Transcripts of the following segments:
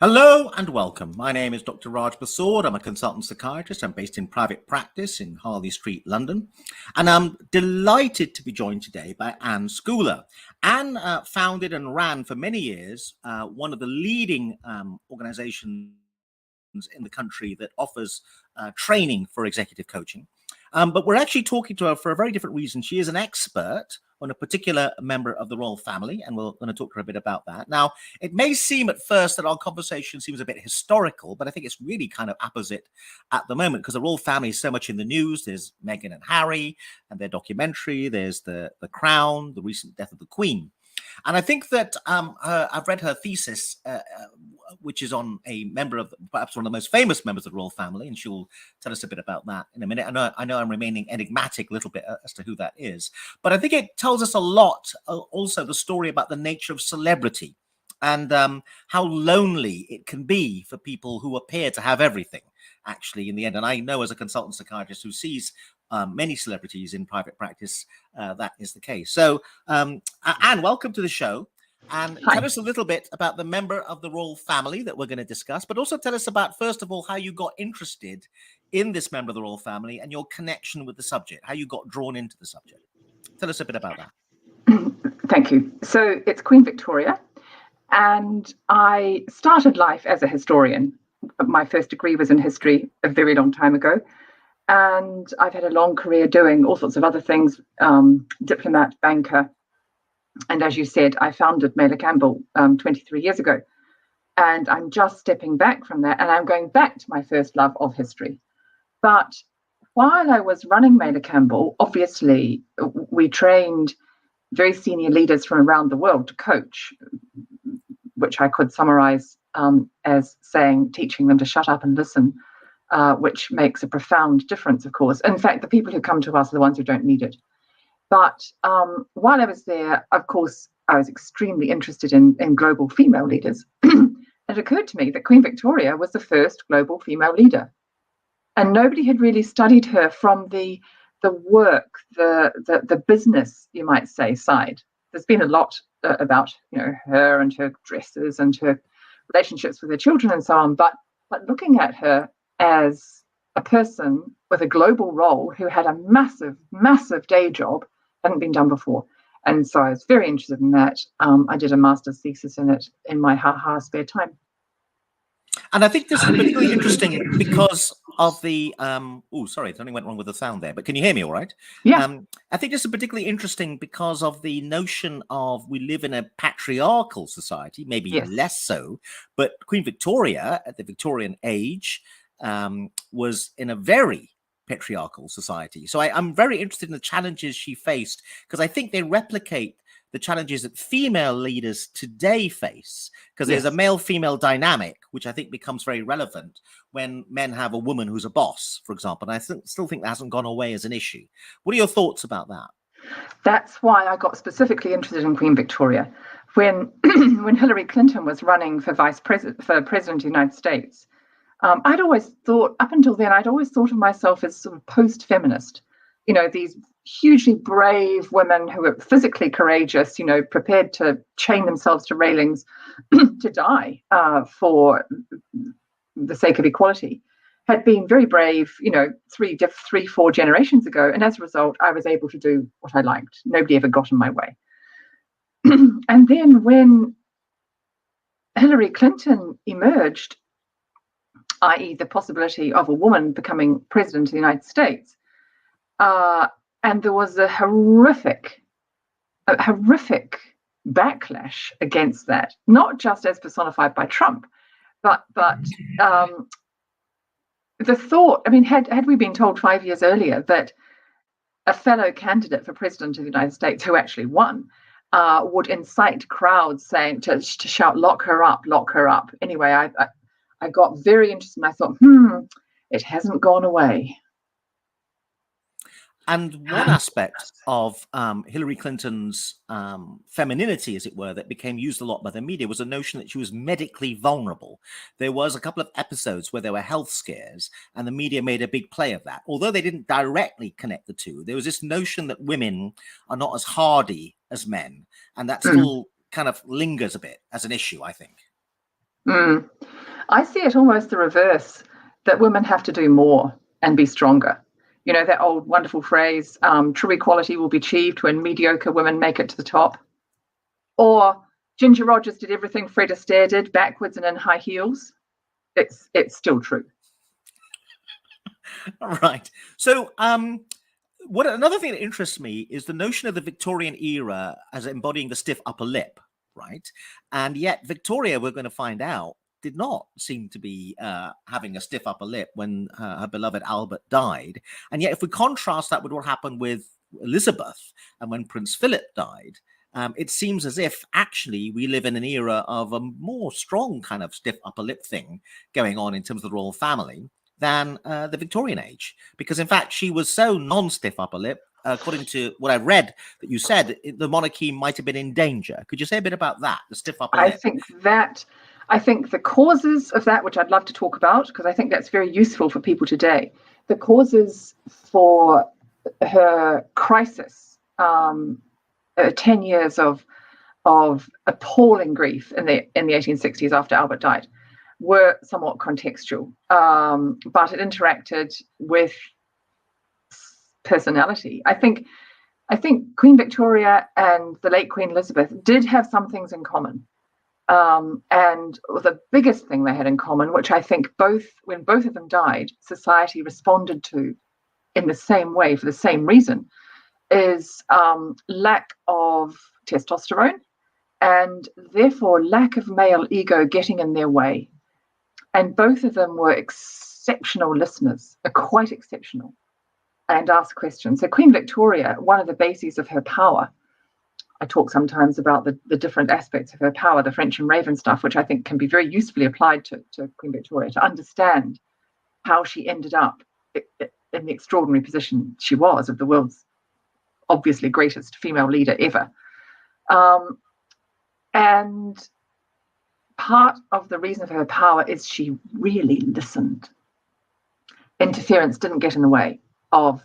Hello and welcome. My name is Dr. Raj Persaud. I'm a consultant psychiatrist. I'm based in private practice in Harley Street, London. And I'm delighted to be joined today by Anne Scoular. Anne founded and ran for many years one of the leading organizations in the country that offers training for executive coaching. But we're actually talking to her for a very different reason. She is an expert on a particular member of the royal family, and we're going to talk to her a bit about that. Now, it may seem at first that our conversation seems a bit historical, but I think it's really kind of opposite at the moment because the royal family is so much in the news. There's Meghan and Harry and their documentary. There's the Crown, the recent death of the Queen. And I think that I've read her thesis, which is on a member of perhaps one of the most famous members of the royal family, and she'll tell us a bit about that in a minute. I know I'm remaining enigmatic a little bit as to who that is, but I think it tells us a lot, also the story about the nature of celebrity and how lonely it can be for people who appear to have everything, actually, in the end. And I know as a consultant psychiatrist who sees many celebrities in private practice, that is the case. So, Anne, welcome to the show. And tell us a little bit about the member of the royal family that we're going to discuss, but also tell us about, first of all, how you got interested in this member of the royal family and your connection with the subject, how you got drawn into the subject. Tell us a bit about that. Thank you. So it's Queen Victoria, and I started life as a historian. My first degree was in history a very long time ago. And I've had a long career doing all sorts of other things, diplomat, banker. And as you said, I founded Mailer Campbell 23 years ago. And I'm just stepping back from that. And I'm going back to my first love of history. But while I was running Mailer Campbell, obviously, we trained very senior leaders from around the world to coach, which I could summarize as saying, teaching them to shut up and listen. Which makes a profound difference, of course. In fact, the people who come to us are the ones who don't need it. But while I was there, of course, I was extremely interested in global female leaders. It occurred to me that Queen Victoria was the first global female leader. And nobody had really studied her from the work, the business, you might say, side. There's been a lot about her and her dresses and her relationships with her children and so on. But looking at her as a person with a global role who had a massive day job hadn't been done before. And so I was very interested in that. I did a master's thesis in it in my spare time. And I think this is particularly interesting because of the sorry, something went wrong with the sound there, but can you hear me all right? Yeah. I think this is particularly interesting because of the notion of we live in a patriarchal society, maybe less so, but Queen Victoria at the Victorian age was in a very patriarchal society. So I'm very interested in the challenges she faced because I think they replicate the challenges that female leaders today face, because there's a male-female dynamic, which I think becomes very relevant when men have a woman who's a boss, for example. And I still think that hasn't gone away as an issue. What are your thoughts about that? That's why I got specifically interested in Queen Victoria. When Hillary Clinton was running for president of the United States, I'd always thought, up until then, I'd always thought of myself as sort of post-feminist. These hugely brave women who were physically courageous, prepared to chain themselves to railings to die for the sake of equality, had been very brave, 4 generations ago. And as a result, I was able to do what I liked. Nobody ever got in my way. And then when Hillary Clinton emerged, i.e. the possibility of a woman becoming president of the United States, and there was a horrific backlash against that, not just as personified by Trump, but the thought, had we been told 5 years earlier that a fellow candidate for president of the United States who actually won would incite crowds saying to shout, lock her up. Anyway, I got very interested and I thought, it hasn't gone away. And one aspect of Hillary Clinton's femininity, as it were, that became used a lot by the media was a notion that she was medically vulnerable. There was a couple of episodes where there were health scares and the media made a big play of that. Although they didn't directly connect the two, there was this notion that women are not as hardy as men. And that still kind of lingers a bit as an issue, I think. Mm. I see it almost the reverse, that women have to do more and be stronger. You know, that old wonderful phrase, true equality will be achieved when mediocre women make it to the top. Or Ginger Rogers did everything Fred Astaire did, backwards and in high heels. It's still true. Right. So, what another thing that interests me is the notion of the Victorian era as embodying the stiff upper lip, right? And yet Victoria, we're going to find out, did not seem to be having a stiff upper lip when her beloved Albert died. And yet, if we contrast that with what happened with Elizabeth and when Prince Philip died, it seems as if actually we live in an era of a more strong kind of stiff upper lip thing going on in terms of the royal family than the Victorian age. Because in fact, she was so non-stiff upper lip, according to what I read that you said, the monarchy might have been in danger. Could you say a bit about that, the stiff upper lip? I think the causes of that, which I'd love to talk about, because I think that's very useful for people today, the causes for her crisis, 10 years of appalling grief in the 1860s after Albert died, were somewhat contextual, but it interacted with personality. I think Queen Victoria and the late Queen Elizabeth did have some things in common. And the biggest thing they had in common, which I think when both of them died, society responded to in the same way for the same reason, is lack of testosterone and therefore lack of male ego getting in their way. And both of them were exceptional listeners, quite exceptional, and asked questions. So Queen Victoria, one of the bases of her power, I talk sometimes about the different aspects of her power, the French and Raven stuff, which I think can be very usefully applied to Queen Victoria to understand how she ended up in the extraordinary position she was of the world's obviously greatest female leader ever. And part of the reason for her power is she really listened. Interference didn't get in the way of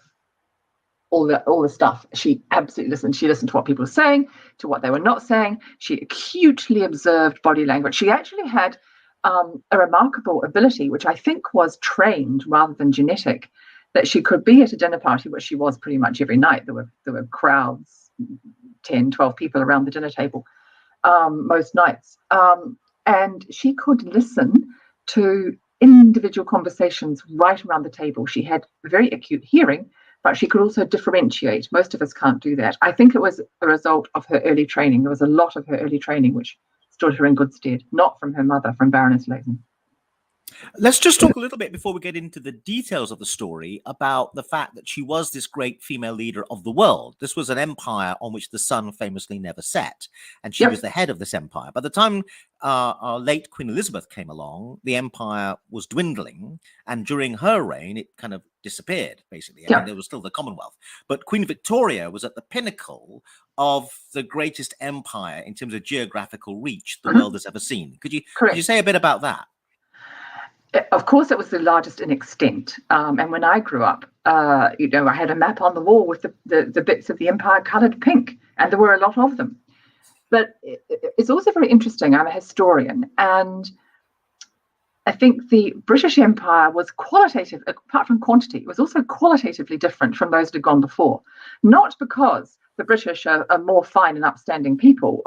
all the stuff. She absolutely listened. She listened to what people were saying, to what they were not saying. She acutely observed body language. She actually had a remarkable ability, which I think was trained rather than genetic, that she could be at a dinner party, which she was pretty much every night. There were crowds, 10, 12 people around the dinner table most nights. And she could listen to individual conversations right around the table. She had very acute hearing, but she could also differentiate. Most of us can't do that. I think it was a result of her early training. There was a lot of her early training which stood her in good stead, not from her mother, from Baroness Leighton. Let's just talk a little bit before we get into the details of the story about the fact that she was this great female leader of the world. This was an empire on which the sun famously never set, and she was the head of this empire. By the time our late Queen Elizabeth came along, the empire was dwindling, and during her reign, it kind of disappeared, basically. I mean, there was still the Commonwealth. But Queen Victoria was at the pinnacle of the greatest empire in terms of geographical reach the world has ever seen. Could you say a bit about that? Of course, it was the largest in extent. And when I grew up, I had a map on the wall with the bits of the empire coloured pink, and there were a lot of them. But it's also very interesting. I'm a historian, and I think the British Empire was qualitative, apart from quantity, it was also qualitatively different from those that had gone before. Not because the British are more fine and upstanding people,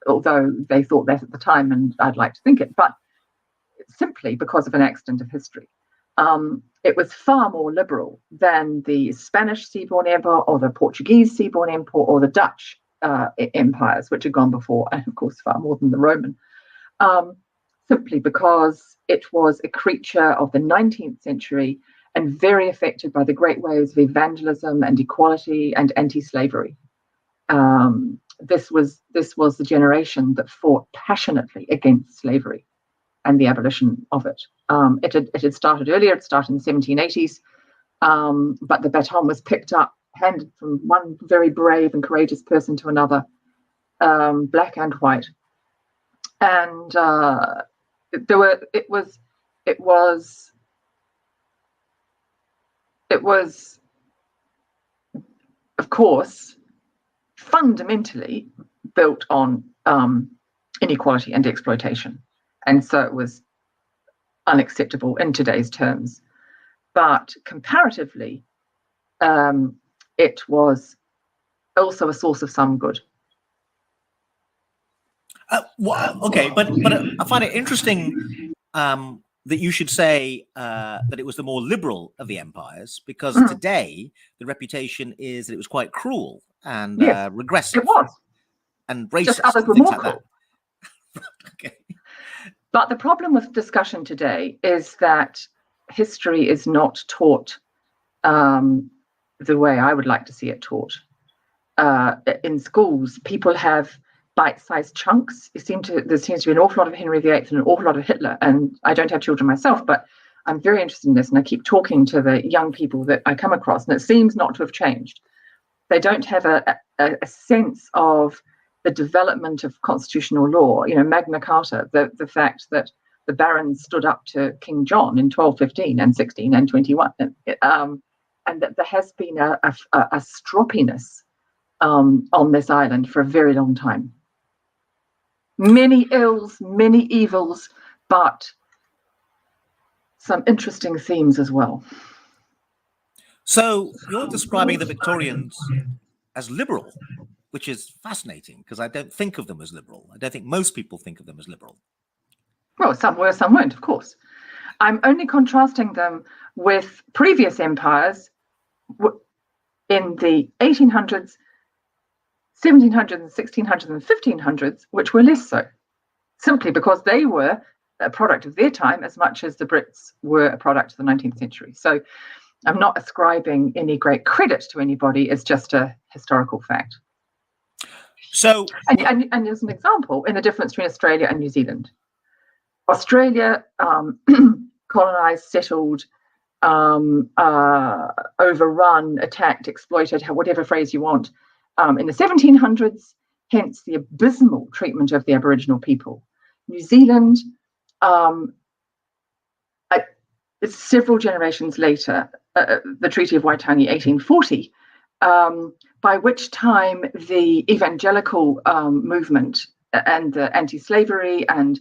although they thought that at the time, and I'd like to think it, but simply because of an accident of history. It was far more liberal than the Spanish seaborne empire or the Portuguese seaborne empire or the Dutch empires, which had gone before, and of course far more than the Roman, simply because it was a creature of the 19th century and very affected by the great waves of evangelism and equality and anti-slavery. This was the generation that fought passionately against slavery and the abolition of it. It had started earlier. It started in the 1780s, but the baton was picked up, handed from one very brave and courageous person to another, black and white. And it was, of course, fundamentally built on inequality and exploitation. And so it was unacceptable in today's terms. But comparatively, it was also a source of some good. Okay, but I find it interesting that you should say that it was the more liberal of the empires, because today the reputation is that it was quite cruel and regressive. It was. And racist, just others were things more like cruel. That. Okay. But the problem with discussion today is that history is not taught the way I would like to see it taught. In schools, people have bite-sized chunks. There seems to be an awful lot of Henry VIII and an awful lot of Hitler. And I don't have children myself, but I'm very interested in this. And I keep talking to the young people that I come across, and it seems not to have changed. They don't have a sense of the development of constitutional law, Magna Carta, the fact that the barons stood up to King John in 1215 and 16 and 21, and that there has been a stroppiness on this island for a very long time. Many ills, many evils, but some interesting themes as well. So you're describing the Victorians as liberal, which is fascinating, because I don't think of them as liberal. I don't think most people think of them as liberal. Well, some were, some weren't, of course. I'm only contrasting them with previous empires in the 1800s, 1700s, 1600s, and 1500s, which were less so, simply because they were a product of their time as much as the Brits were a product of the 19th century. So I'm not ascribing any great credit to anybody. It's just a historical fact. So, and as an example, in the difference between Australia and New Zealand. Australia colonized, settled, overrun, attacked, exploited, whatever phrase you want, in the 1700s, hence the abysmal treatment of the Aboriginal people. New Zealand, several generations later, the Treaty of Waitangi, 1840, by which time the evangelical movement and the anti-slavery and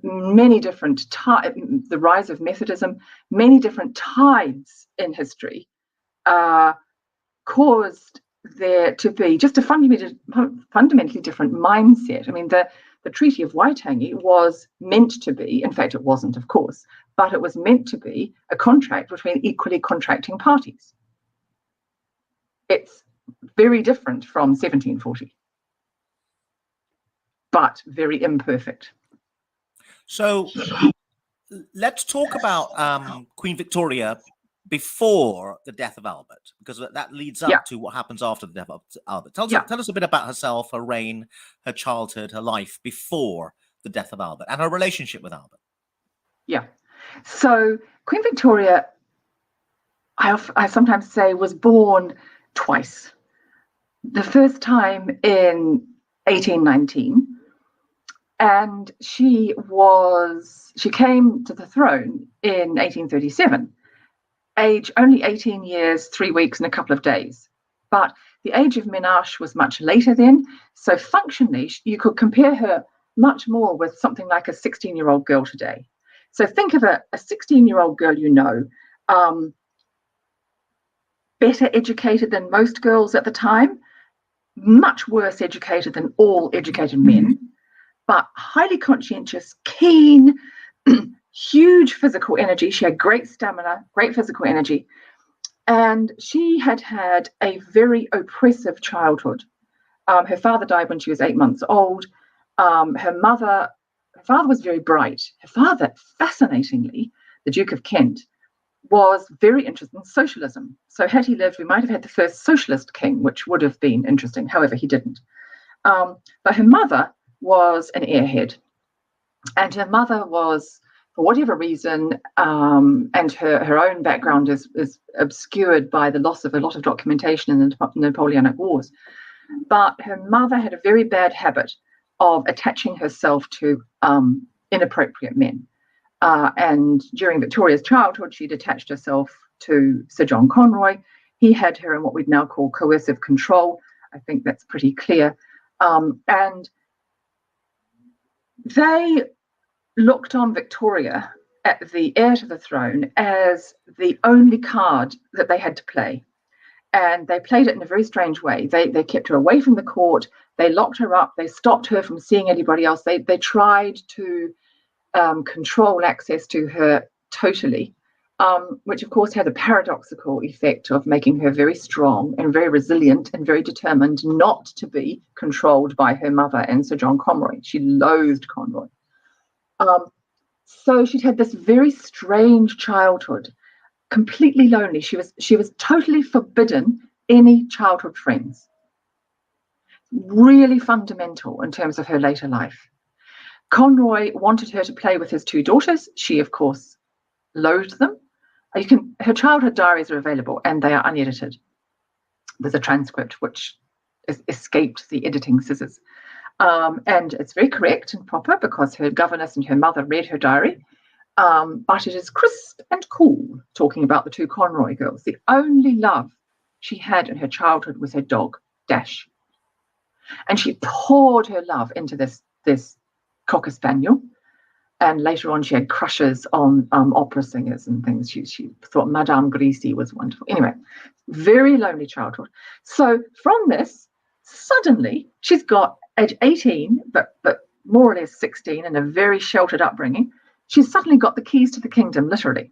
many different the rise of Methodism, many different tides in history caused there to be just a fundamentally different mindset. I mean, the Treaty of Waitangi was meant to be, in fact, it wasn't, of course, but it was meant to be a contract between equally contracting parties. It's very different from 1740, but very imperfect. So let's talk about Queen Victoria before the death of Albert, because that leads up to what happens after the death of Albert. Tell us a bit about herself, her reign, her childhood, her life before the death of Albert, and her relationship with Albert. Yeah. So Queen Victoria, I sometimes say, was born twice. The first time in 1819, and she came to the throne in 1837, age only 18 years, 3 weeks, and a couple of days. But the age of menarche was much later then, so functionally you could compare her much more with something like a 16-year-old girl today. So think of a 16-year-old girl, better educated than most girls at the time, much worse educated than all educated men, but highly conscientious, keen, huge physical energy. She had great stamina, great physical energy, and she had had a very oppressive childhood. Her father died when she was 8 months old. Her father was very bright. Her father, fascinatingly, the Duke of Kent, was very interested in socialism. So had he lived, we might have had the first socialist king, which would have been interesting. However, he didn't. But her mother was an airhead. And her mother was, for whatever reason, and her own background is obscured by the loss of a lot of documentation in the Napoleonic Wars. But her mother had a very bad habit of attaching herself to inappropriate men. And during Victoria's childhood, she'd attached herself to Sir John Conroy. He had her in what we'd now call coercive control. I think that's pretty clear. And they looked on Victoria, the heir to the throne, as the only card that they had to play. And they played it in a very strange way. They kept her away from the court. They locked her up. They stopped her from seeing anybody else. They tried to control access to her totally, which of course had the paradoxical effect of making her very strong and very resilient and very determined not to be controlled by her mother and Sir John Conroy. She loathed Conroy. So she'd had this very strange childhood, completely lonely. She was totally forbidden any childhood friends. Really fundamental in terms of her later life. Conroy wanted her to play with his two daughters. She, of course, loathed them. Her childhood diaries are available and they are unedited. There's a transcript which escaped the editing scissors. And it's very correct and proper because her governess and her mother read her diary. But it is crisp and cool talking about the two Conroy girls. The only love she had in her childhood was her dog, Dash. And she poured her love into this Cocker Spaniel. And later on, she had crushes on opera singers and things. She thought Madame Grisi was wonderful. Anyway, very lonely childhood. So from this, suddenly, she's got, at 18, but more or less 16, and a very sheltered upbringing, she's suddenly got the keys to the kingdom, literally.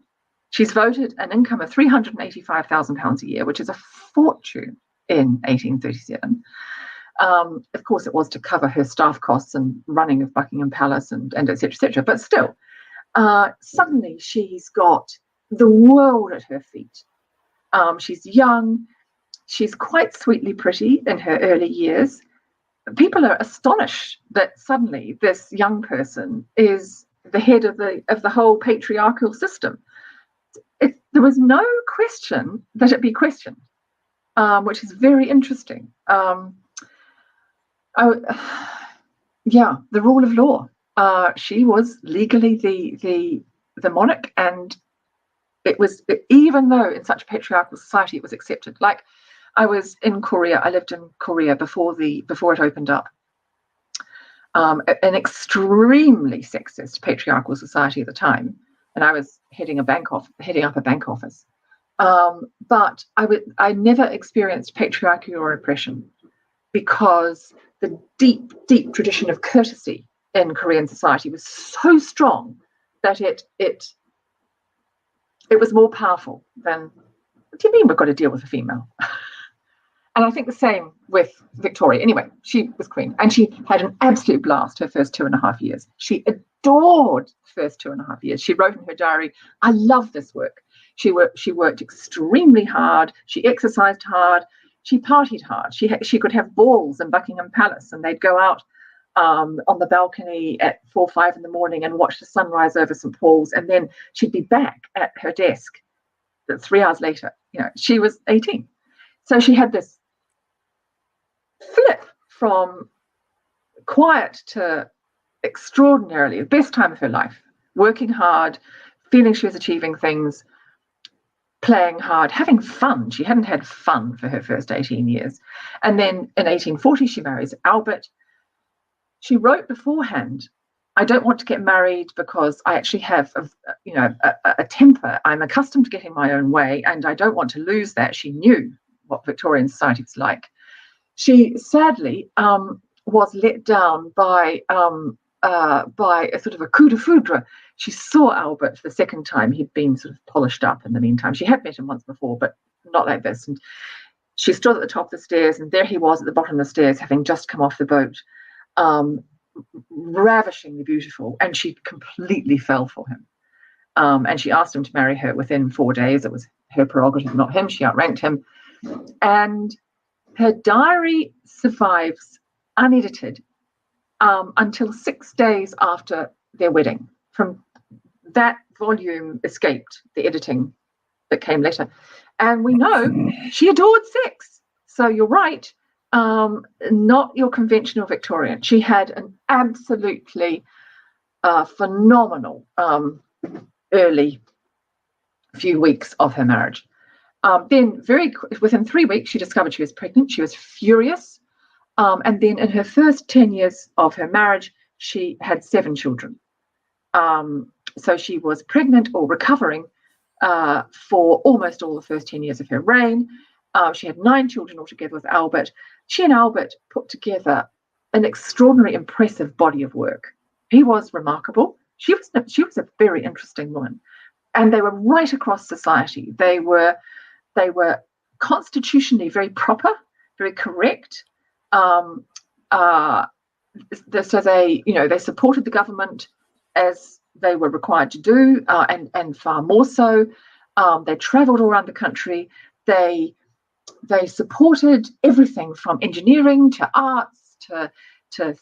She's voted an income of £385,000 a year, which is a fortune in 1837. Of course, it was to cover her staff costs and running of Buckingham Palace and et cetera, et cetera. But still, suddenly she's got the world at her feet. She's young. She's quite sweetly pretty in her early years. People are astonished that suddenly this young person is the head of the whole patriarchal system. There was no question that it be questioned, which is very interesting. The rule of law. She was legally the monarch, and it was, even though in such a patriarchal society it was accepted. Like, I was in Korea. I lived in Korea before it opened up. An extremely sexist patriarchal society at the time, and I was heading up a bank office. But I never experienced patriarchy or oppression, because the deep, deep tradition of courtesy in Korean society was so strong that it was more powerful than, what do you mean we've got to deal with a female? And I think the same with Victoria. Anyway, she was queen and she had an absolute blast her first 2.5 years. She adored the first 2.5 years. She wrote in her diary, I love this work. She worked extremely hard. She exercised hard. She partied hard. She could have balls in Buckingham Palace, and they'd go out on the balcony at 4 or 5 in the morning and watch the sunrise over St. Paul's, and then she'd be back at her desk 3 hours later. She was 18. So she had this flip from quiet to extraordinarily the best time of her life, working hard, feeling she was achieving things, playing hard, having fun. She hadn't had fun for her first 18 years. And then in 1840, she marries Albert. She wrote beforehand, I don't want to get married because I actually have a temper. I'm accustomed to getting my own way, and I don't want to lose that. She knew what Victorian society was like. She sadly was let down by a sort of a coup de foudre. She saw Albert for the second time. He'd been sort of polished up in the meantime. She had met him once before, but not like this. And she stood at the top of the stairs, and there he was at the bottom of the stairs, having just come off the boat, ravishingly beautiful. And she completely fell for him. And she asked him to marry her within 4 days. It was her prerogative, not him. She outranked him. And her diary survives unedited until 6 days after their wedding. From that volume escaped the editing that came later. And we know she adored sex. So you're right, not your conventional Victorian. She had an absolutely phenomenal early few weeks of her marriage. Then within 3 weeks, she discovered she was pregnant. She was furious. And then in her first 10 years of her marriage, she had 7 children. So she was pregnant or recovering for almost all the first 10 years of her reign. She had 9 children altogether with Albert. She and Albert put together an extraordinarily impressive body of work. He was remarkable. She was a very interesting woman, and they were right across society. They were constitutionally very proper, very correct. So they supported the government as they were required to do, and far more so. They travelled all around the country. They supported everything from engineering to arts to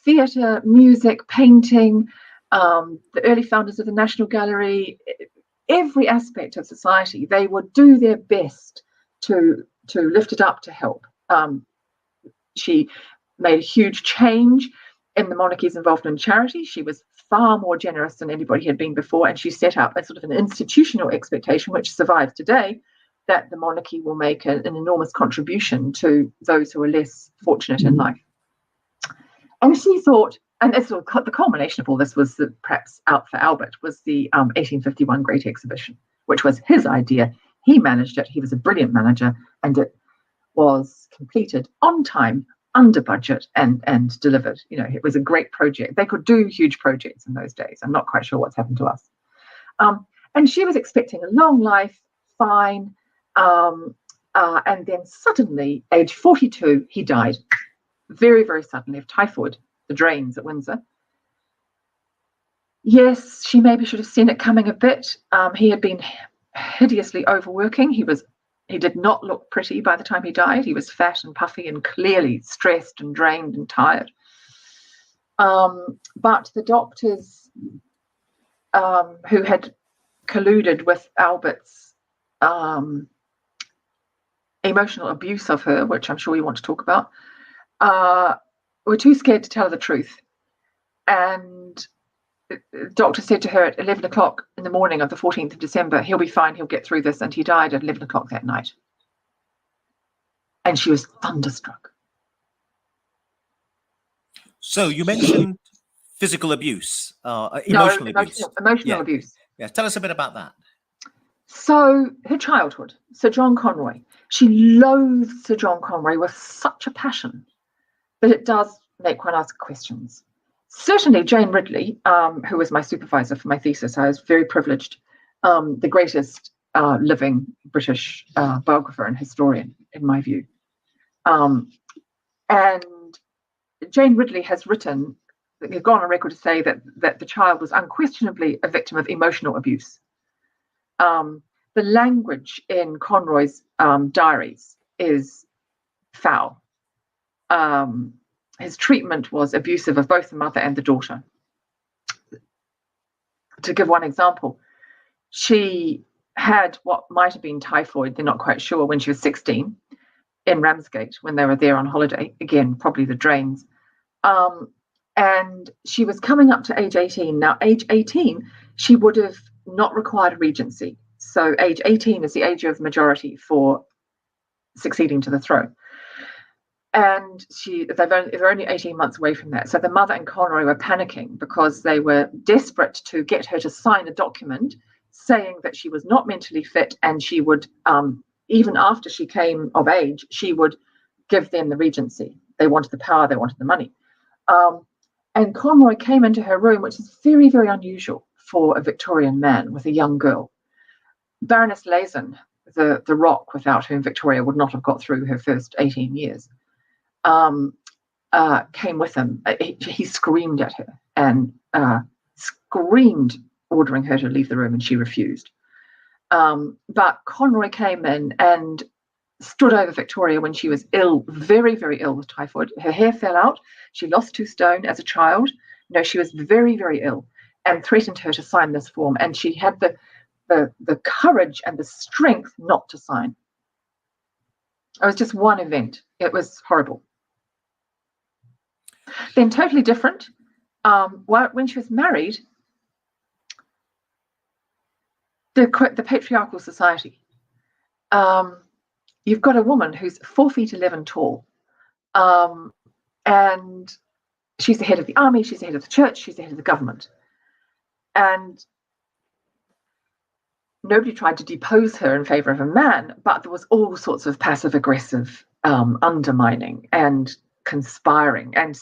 theatre, music, painting. The early founders of the National Gallery, every aspect of society, they would do their best to lift it up, to help. She made a huge change in the monarchy's involvement in charity. She was far more generous than anybody had been before, and she set up a sort of an institutional expectation, which survives today, that the monarchy will make an enormous contribution to those who are less fortunate in life. And she thought, and the culmination of all this was that perhaps out for Albert was the 1851 Great Exhibition, which was his idea. He managed it. He was a brilliant manager, and it was completed on time, under budget, and delivered. It was a great project. They could do huge projects in those days. I'm not quite sure what's happened to us. And she was expecting a long life, fine. And then suddenly, age 42, he died. Very, very suddenly, of typhoid, the drains at Windsor. Yes, she maybe should have seen it coming a bit. He had been hideously overworking. He did not look pretty by the time he died. He was fat and puffy and clearly stressed and drained and tired. But the doctors who had colluded with Albert's emotional abuse of her, which I'm sure you want to talk about, were too scared to tell her the truth. And the doctor said to her at 11 o'clock in the morning of the 14th of December, he'll be fine, he'll get through this. And he died at 11 o'clock that night. And she was thunderstruck. So you mentioned physical abuse, emotional abuse. Emotional abuse. Yeah, tell us a bit about that. So her childhood, Sir John Conroy, she loathed Sir John Conroy with such a passion that it does make one ask questions. Certainly Jane Ridley, who was my supervisor for my thesis, I was very privileged, the greatest living British biographer and historian, in my view. And Jane Ridley has gone on record to say that the child was unquestionably a victim of emotional abuse. The language in Conroy's diaries is foul. His treatment was abusive of both the mother and the daughter. To give one example, she had what might have been typhoid, they're not quite sure, when she was 16 in Ramsgate when they were there on holiday. Again, probably the drains. And she was coming up to age 18. Now, age 18, she would have not required a regency. So age 18 is the age of majority for succeeding to the throne. And they're only 18 months away from that. So the mother and Conroy were panicking because they were desperate to get her to sign a document saying that she was not mentally fit, and she would, even after she came of age, she would give them the regency. They wanted the power, they wanted the money. And Conroy came into her room, which is very, very unusual for a Victorian man with a young girl. Baroness Lazon, the rock without whom Victoria would not have got through her first 18 years, came with him. He screamed at her and screamed, ordering her to leave the room, and she refused. But Conroy came in and stood over Victoria when she was ill, very, very ill with typhoid. Her hair fell out. She lost 2 stone as a child. She was very, very ill, and threatened her to sign this form. And she had the courage and the strength not to sign. It was just one event. It was horrible. Then totally different. When she was married, the patriarchal society. You've got a woman who's 4 feet 11 tall, and she's the head of the army, she's the head of the church, she's the head of the government. And nobody tried to depose her in favor of a man, but there was all sorts of passive aggressive undermining and conspiring and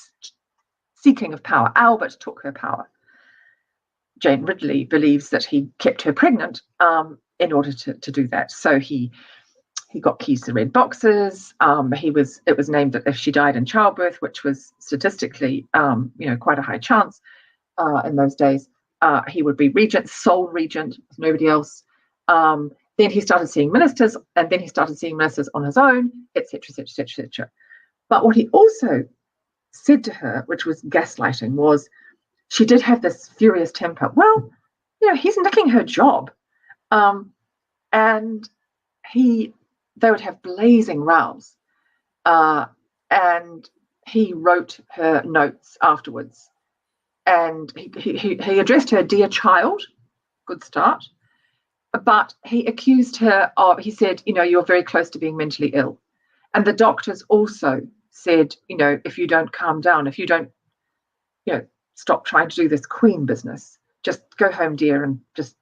seeking of power. Albert took her power. Jane Ridley believes that he kept her pregnant in order to do that. So he got keys to red boxes. It was named that if she died in childbirth, which was statistically quite a high chance in those days, he would be regent, sole regent, nobody else. Then he started seeing ministers, and then he started seeing ministers on his own, etc., etc., etc., etc. But what he also said to her, which was gaslighting, was she did have this furious temper. Well, he's nicking her job, and they would have blazing rows, and he wrote her notes afterwards, and he addressed her, "Dear child," good start, but he accused her of, he said, "You're very close to being mentally ill," and the doctors also said, if you don't calm down, if you don't, stop trying to do this queen business, just go home, dear, and just,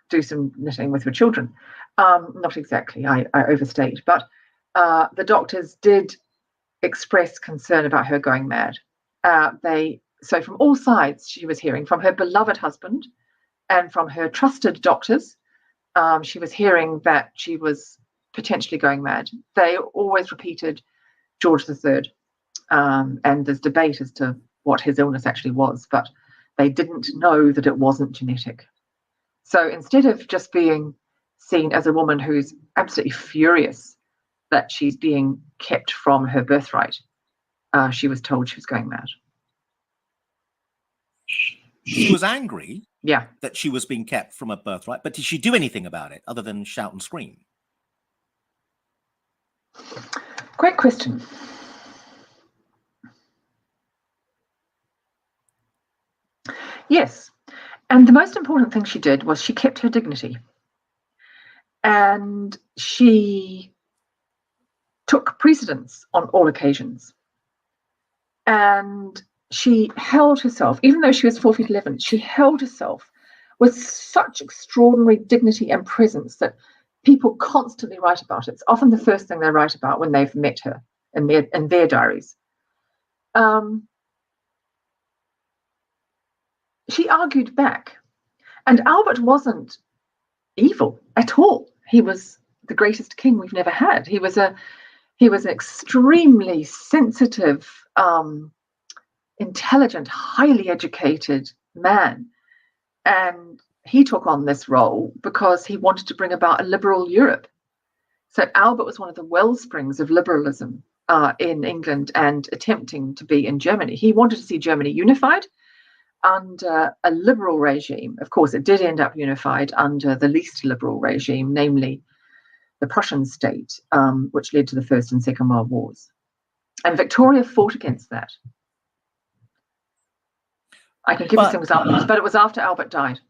do some knitting with your children. Not exactly, I overstate, but the doctors did express concern about her going mad. So from all sides, she was hearing from her beloved husband and from her trusted doctors, she was hearing that she was potentially going mad. They always repeated George III, and there's debate as to what his illness actually was, but they didn't know that it wasn't genetic. So instead of just being seen as a woman who's absolutely furious that she's being kept from her birthright, she was told she was going mad. She was angry, yeah, that she was being kept from her birthright, but did she do anything about it other than shout and scream? Great question. Yes, and the most important thing she did was she kept her dignity, and she took precedence on all occasions, and she held herself, even though she was 4 feet 11, she held herself with such extraordinary dignity and presence that people constantly write about it. It's often the first thing they write about when they've met her in their diaries. She argued back, and Albert wasn't evil at all. He was the greatest king we've never had. He was an extremely sensitive, intelligent, highly educated man, and he took on this role because he wanted to bring about a liberal Europe. So Albert was one of the wellsprings of liberalism in England and attempting to be in Germany. He wanted to see Germany unified under a liberal regime. Of course, it did end up unified under the least liberal regime, namely the Prussian state, which led to the First and Second World Wars. And Victoria fought against that. I can give you some examples, but it was after Albert died.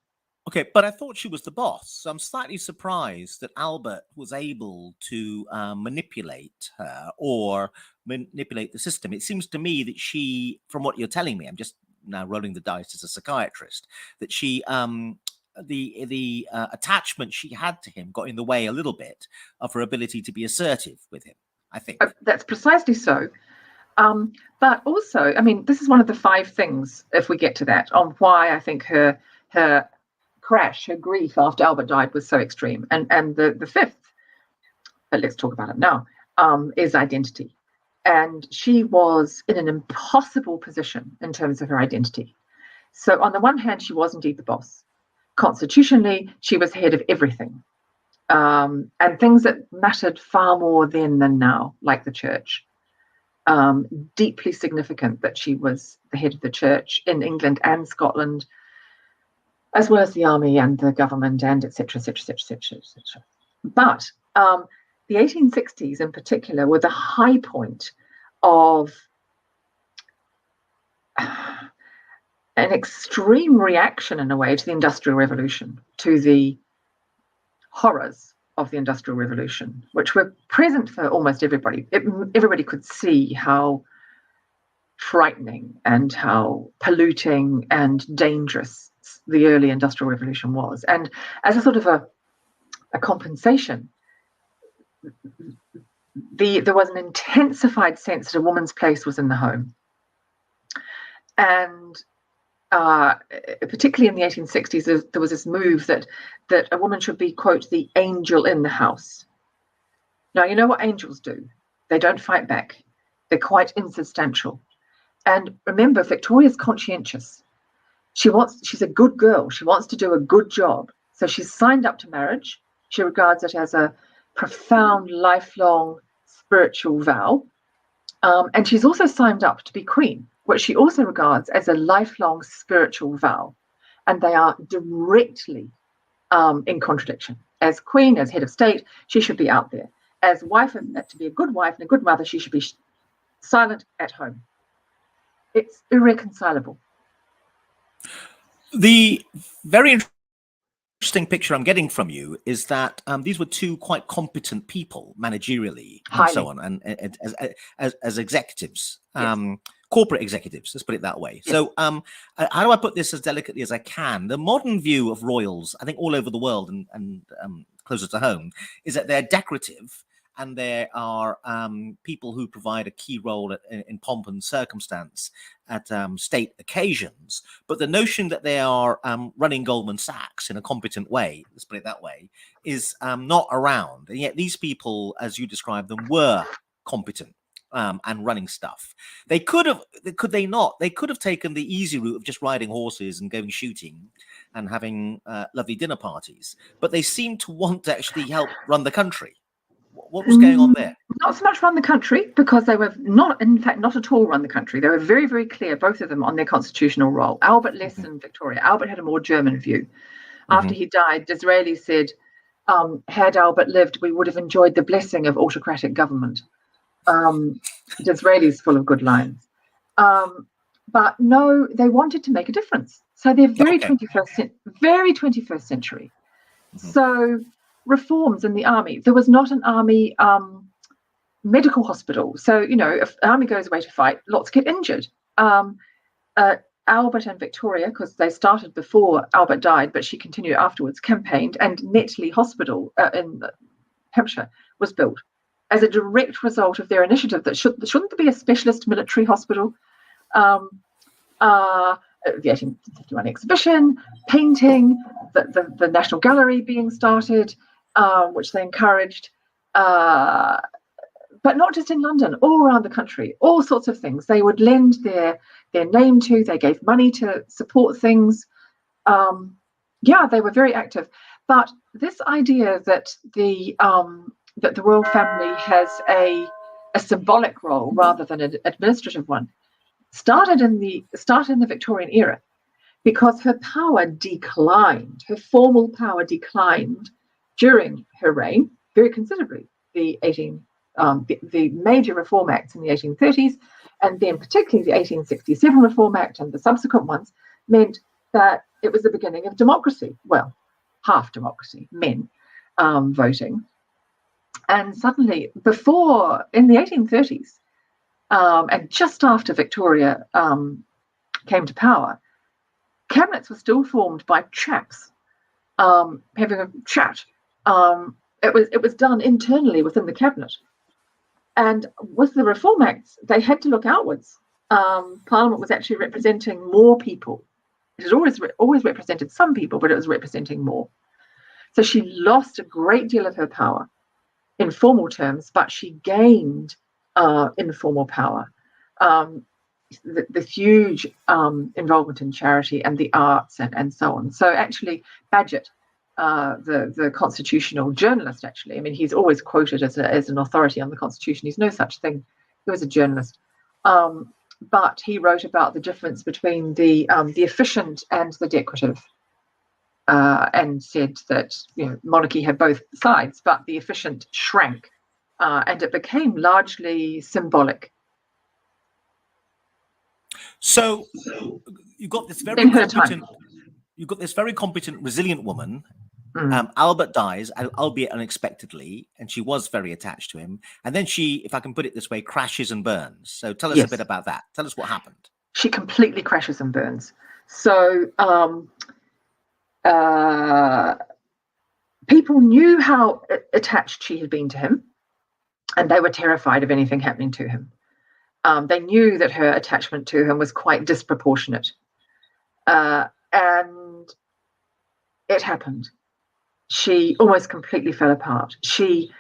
Okay, but I thought she was the boss. I'm slightly surprised that Albert was able to manipulate her or manipulate the system. It seems to me that she, from what you're telling me, I'm just now rolling the dice as a psychiatrist, that she the attachment she had to him got in the way a little bit of her ability to be assertive with him, I think. That's precisely so. But also, I mean, this is one of the 5 things, if we get to that, on why I think her crash, her grief after Albert died was so extreme. And the 5th, but let's talk about it now, is identity. And she was in an impossible position in terms of her identity. So on the one hand, she was indeed the boss. Constitutionally, she was head of everything. And things that mattered far more then than now, like the church. Deeply significant that she was the head of the church in England and Scotland, as well as the army and the government, and etc., etc., etc., etc. But the 1860s in particular were the high point of an extreme reaction, in a way, to the Industrial Revolution, to the horrors of the Industrial Revolution, which were present for almost everybody. Everybody could see how frightening and how polluting and dangerous the early Industrial Revolution was. And as a sort of a compensation, there was an intensified sense that a woman's place was in the home. And particularly in the 1860s, there was this move that a woman should be, quote, the angel in the house. Now, you know what angels do? They don't fight back. They're quite insubstantial. And remember, Victoria's conscientious. She's a good girl. She wants to do a good job. So she's signed up to marriage. She regards it as a profound, lifelong spiritual vow. And she's also signed up to be queen, which she also regards as a lifelong spiritual vow. And they are directly in contradiction. As queen, as head of state, she should be out there. As wife, to be a good wife and a good mother, she should be silent at home. It's irreconcilable. The very interesting picture I'm getting from you is that these were two quite competent people managerially and so on, and as executives, corporate executives, let's put it that way. Yes. So how do I put this as delicately as I can? The modern view of royals, I think all over the world and closer to home, is that they're decorative and there are people who provide a key role in pomp and circumstance at state occasions. But the notion that they are running Goldman Sachs in a competent way, let's put it that way, is not around. And yet these people, as you described them, were competent and running stuff. They could have taken the easy route of just riding horses and going shooting and having lovely dinner parties. But they seem to want to actually help run the country. What was going on there? Not so much run the country, because they were not at all run the country. They were very, very clear, both of them, on their constitutional role. Albert less than Victoria. Albert had a more German view. After he died, Disraeli said, had Albert lived, we would have enjoyed the blessing of autocratic government. Disraeli's full of good lines. But no, they wanted to make a difference. So they're very 21st century. So reforms in the army. There was not an army medical hospital. So, if the army goes away to fight, lots get injured. Albert and Victoria, because they started before Albert died, but she continued afterwards, campaigned, and Netley Hospital in Hampshire was built as a direct result of their initiative. That shouldn't there be a specialist military hospital? The 1851 exhibition, painting, the National Gallery being started, which they encouraged, but not just in London, all around the country, all sorts of things. They would lend their name to, they gave money to support things. They were very active. But this idea that the royal family has a symbolic role rather than an administrative one started in the Victorian era, because her power declined, her formal power declined during her reign very considerably. The major Reform Acts in the 1830s, and then particularly the 1867 Reform Act and the subsequent ones, meant that it was the beginning of democracy. Well, half democracy, men voting. And suddenly, in the 1830s, and just after Victoria came to power, cabinets were still formed by chaps having a chat. It was done internally within the cabinet. And with the Reform Acts, they had to look outwards. Parliament was actually representing more people. It had always represented some people, but it was representing more. So she lost a great deal of her power in formal terms, but she gained informal power. The huge involvement in charity and the arts and so on. So actually, Bagehot, the constitutional journalist, he's always quoted as an authority on the Constitution. He's no such thing. He was a journalist. But he wrote about the difference between the efficient and the decorative, and said that monarchy had both sides, but the efficient shrank, and it became largely symbolic. So you've got this very competent, resilient woman. Albert dies, albeit unexpectedly, and she was very attached to him. And then she, if I can put it this way, crashes and burns. So tell us a bit about that. Tell us what happened. She completely crashes and burns. So People knew how attached she had been to him, and they were terrified of anything happening to him. They knew that her attachment to him was quite disproportionate. And it happened. She almost completely fell apart. She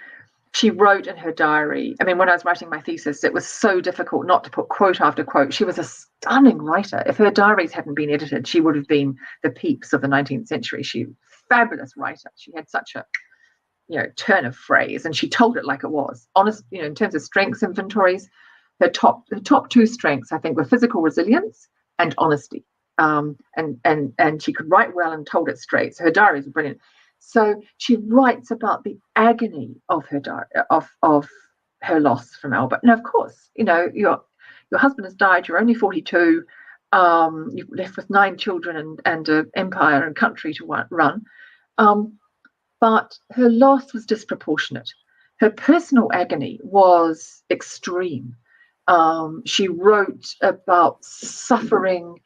wrote in her diary, I mean, when I was writing my thesis, it was so difficult not to put quote after quote. She was a stunning writer. If her diaries hadn't been edited, she would have been the Pepys of the 19th century. She was a fabulous writer. She had such a turn of phrase, and she told it like it was. Honest, in terms of strengths inventories, her top two strengths, I think, were physical resilience and honesty. And she could write well and told it straight. So her diaries were brilliant. So she writes about the agony of her of her loss from Albert. Now, of course, your husband has died. You're only 42. You're left with 9 children and an empire and country to run. But her loss was disproportionate. Her personal agony was extreme. She wrote about suffering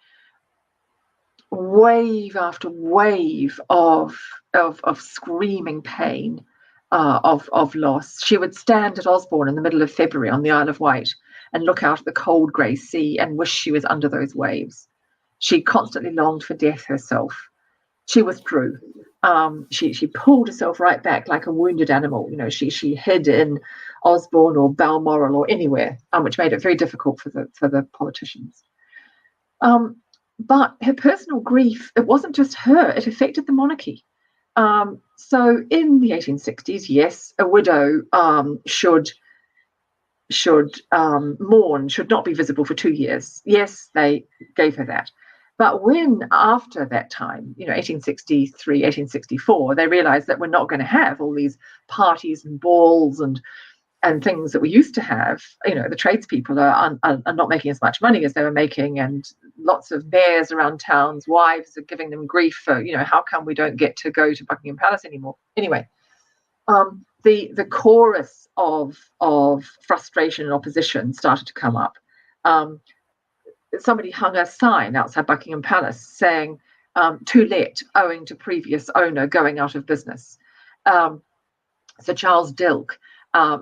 wave after wave of screaming pain, of loss. She would stand at Osborne in the middle of February on the Isle of Wight and look out at the cold grey sea and wish she was under those waves. She constantly longed for death herself. She withdrew. She pulled herself right back like a wounded animal. She hid in Osborne or Balmoral or anywhere, which made it very difficult for the politicians. But her personal grief, it wasn't just her, it affected the monarchy. So in the 1860s, yes, a widow should mourn, should not be visible for 2 years. Yes, they gave her that. But when, after that time, 1863, 1864, they realized that we're not going to have all these parties and balls and things that we used to have, the tradespeople are not making as much money as they were making, and lots of mayors around towns, wives are giving them grief for, how come we don't get to go to Buckingham Palace anymore? Anyway, the chorus of frustration and opposition started to come up. Somebody hung a sign outside Buckingham Palace saying, "To let, owing to previous owner going out of business." Sir Charles Dilke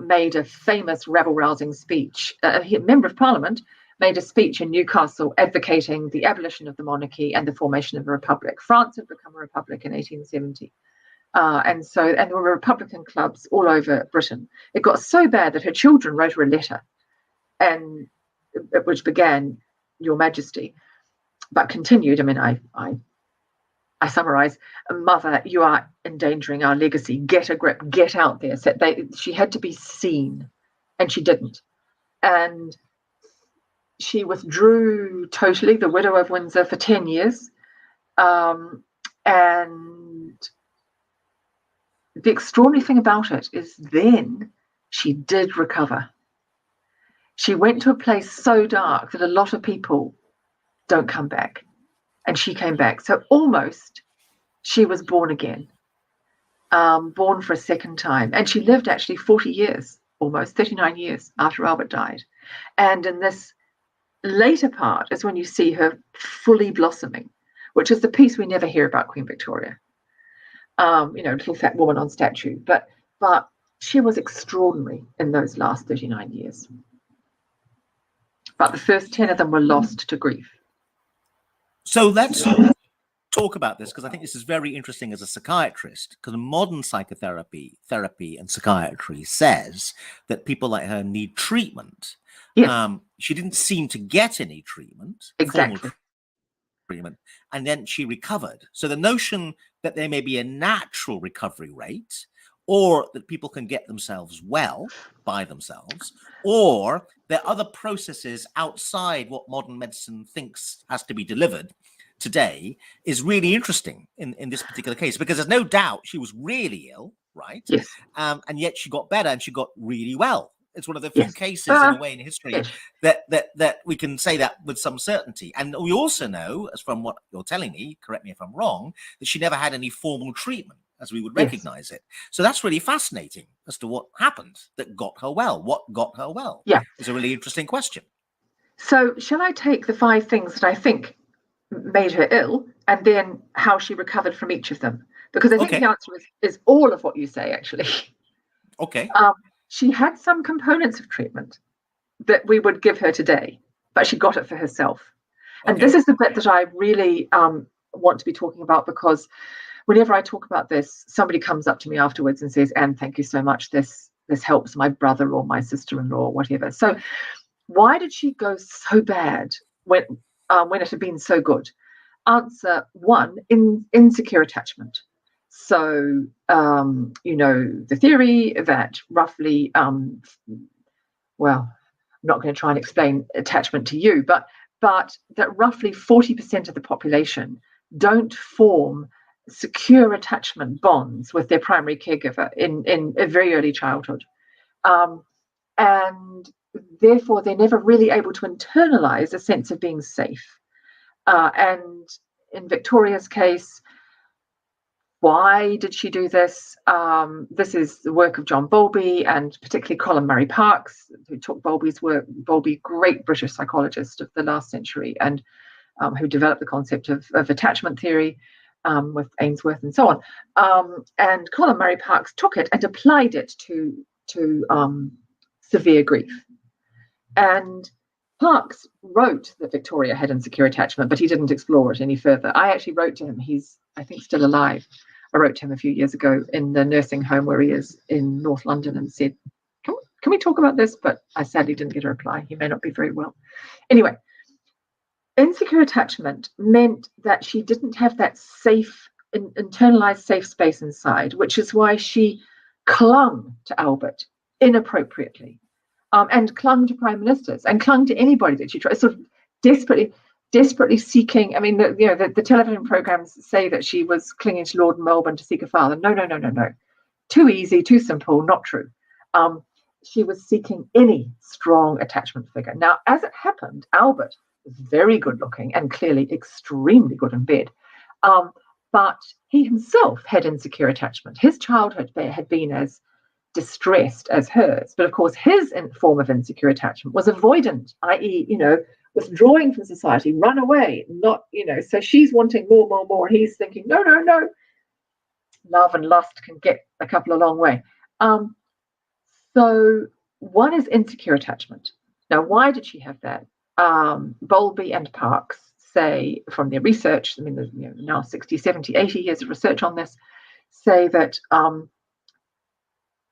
made a famous rabble-rousing speech. A member of Parliament made a speech in Newcastle advocating the abolition of the monarchy and the formation of a republic. France had become a republic in 1870. And there were Republican clubs all over Britain. It got so bad that her children wrote her a letter, and which began, "Your Majesty," but continued. I mean, I summarize, "Mother, you are endangering our legacy. Get a grip, get out there." So she had to be seen, and she didn't. And she withdrew totally, the widow of Windsor, for 10 years. And the extraordinary thing about it is then she did recover. She went to a place so dark that a lot of people don't come back. And she came back. So almost she was born again, born for a second time. And she lived actually 40 years, almost 39 years after Albert died. And in this later part is when you see her fully blossoming, which is the piece we never hear about Queen Victoria. Little fat woman on statue. But she was extraordinary in those last 39 years. But the first 10 of them were lost to grief. So let's talk about this, because I think this is very interesting as a psychiatrist, because modern therapy and psychiatry says that people like her need treatment. Yes. She didn't seem to get any treatment, exactly. treatment, and then she recovered. So the notion that there may be a natural recovery rate, or that people can get themselves well by themselves, or there are other processes outside what modern medicine thinks has to be delivered today, is really interesting in this particular case, because there's no doubt she was really ill, right? Yes. And yet she got better and she got really well. It's one of the few cases in a way in history that we can say that with some certainty. And we also know, as from what you're telling me, correct me if I'm wrong, that she never had any formal treatment as we would recognize it. So that's really fascinating as to what happened that got her well. What got her well? Yeah. Is a really interesting question. So shall I take the 5 things that I think made her ill, and then how she recovered from each of them. Because I think Okay. the answer is all of what you say, actually. Okay. She had some components of treatment that we would give her today, but she got it for herself. And Okay. this is the bit that I really want to be talking about, because whenever I talk about this, somebody comes up to me afterwards and says, Anne, thank you so much. This helps my brother or my sister-in-law or whatever. So why did she go so bad when it had been so good? Answer one, insecure attachment. So, the theory that roughly, well, I'm not going to try and explain attachment to you, but that roughly 40% of the population don't form secure attachment bonds with their primary caregiver in a very early childhood. And therefore, they're never really able to internalize a sense of being safe. And in Victoria's case, why did she do this? This is the work of John Bowlby and particularly Colin Murray Parkes, who took Bowlby's work. Bowlby, great British psychologist of the last century, and who developed the concept of attachment theory with Ainsworth and so on. And Colin Murray Parkes took it and applied it to severe grief. And Parkes wrote that Victoria had insecure attachment, but he didn't explore it any further. I actually wrote to him. He's, I think, still alive. I wrote to him a few years ago in the nursing home where he is in North London and said, can we talk about this? But I sadly didn't get a reply. He may not be very well. Anyway, insecure attachment meant that she didn't have that safe, internalized safe space inside, which is why she clung to Albert inappropriately. And clung to prime ministers and clung to anybody that she tried, sort of desperately seeking. I mean, the television programs say that she was clinging to Lord Melbourne to seek a father. No. Too easy, too simple, not true. She was seeking any strong attachment figure. Now, as it happened, Albert was very good looking and clearly extremely good in bed. But he himself had insecure attachment. His childhood had been as distressed as hers, but of course his form of insecure attachment was avoidant, i.e., withdrawing from society, run away, not, so she's wanting more, he's thinking no, love and lust can get a couple a long way. So one is insecure attachment. Now, why did she have that? Bowlby and Parkes say from their research, I mean, there's now 60, 70, 80 years of research on this, say that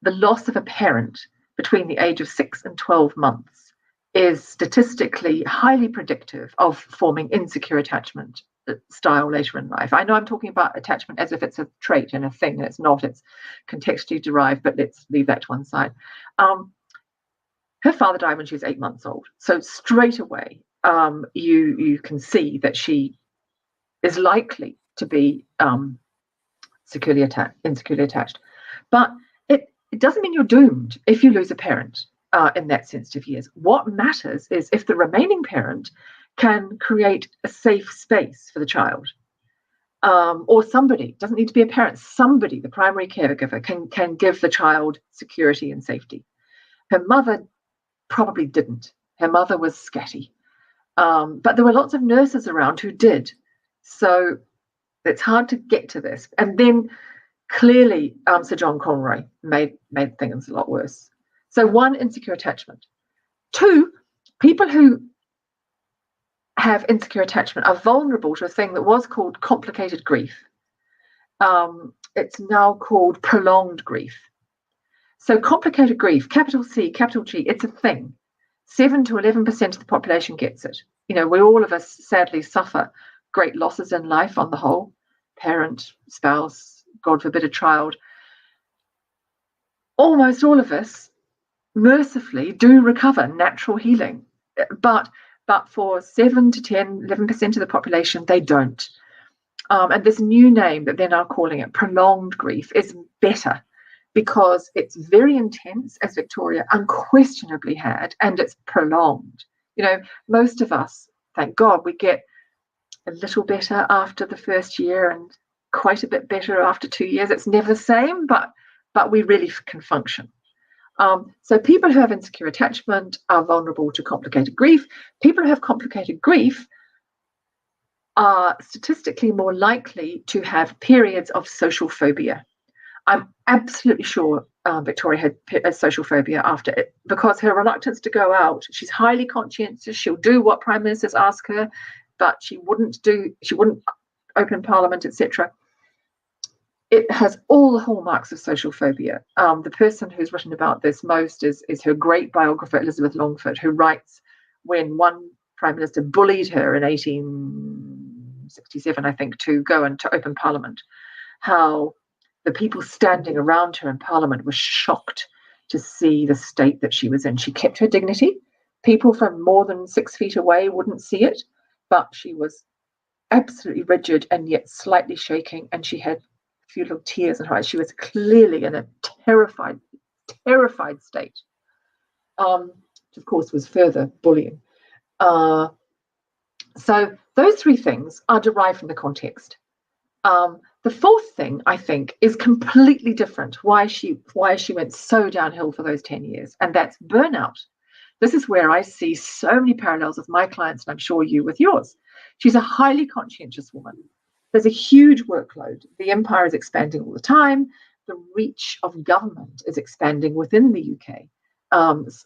the loss of a parent between the age of 6 and 12 months is statistically highly predictive of forming insecure attachment style later in life. I know I'm talking about attachment as if it's a trait and a thing, and it's not. It's contextually derived, but let's leave that to one side. Her father died when she was 8 months old. So straight away, you can see that she is likely to be insecurely attached. But it doesn't mean you're doomed if you lose a parent in that sensitive years. What matters is if the remaining parent can create a safe space for the child, or somebody, doesn't need to be a parent, somebody, the primary caregiver, can give the child security and safety. Her mother probably didn't. Her mother was scatty. But there were lots of nurses around who did. So it's hard to get to this. And then clearly, Sir John Conroy made things a lot worse. So one, insecure attachment. Two, people who have insecure attachment are vulnerable to a thing that was called complicated grief. It's now called prolonged grief. So complicated grief, capital C, capital G, it's a thing. 7 to 11% of the population gets it. We all of us sadly suffer great losses in life on the whole, parent, spouse, God forbid, a child. Almost all of us mercifully do recover, natural healing. But for 7 to 10, 11% of the population, they don't. And this new name that they're now calling it, prolonged grief, is better because it's very intense, as Victoria unquestionably had, and it's prolonged. Most of us, thank God, we get a little better after the first year and quite a bit better after 2 years. It's never the same, but we really can function. So people who have insecure attachment are vulnerable to complicated grief. People who have complicated grief are statistically more likely to have periods of social phobia. I'm absolutely sure Victoria had social phobia after it, because her reluctance to go out, she's highly conscientious, she'll do what prime ministers ask her, but she wouldn't open parliament, etc. It has all the hallmarks of social phobia. The person who's written about this most is her great biographer, Elizabeth Longford, who writes when one prime minister bullied her in 1867, I think, to go and to open parliament, how the people standing around her in parliament were shocked to see the state that she was in. She kept her dignity. People from more than 6 feet away wouldn't see it, but she was absolutely rigid and yet slightly shaking, and she had a few little tears in her eyes. She was clearly in a terrified state, which of course was further bullying. So those three things are derived from the context. The fourth thing, I think, is completely different. Why she went so downhill for those 10 years, and that's burnout. This is where I see so many parallels with my clients, and I'm sure you with yours. She's a highly conscientious woman. There's a huge workload. The empire is expanding all the time. The reach of government is expanding within the UK. It's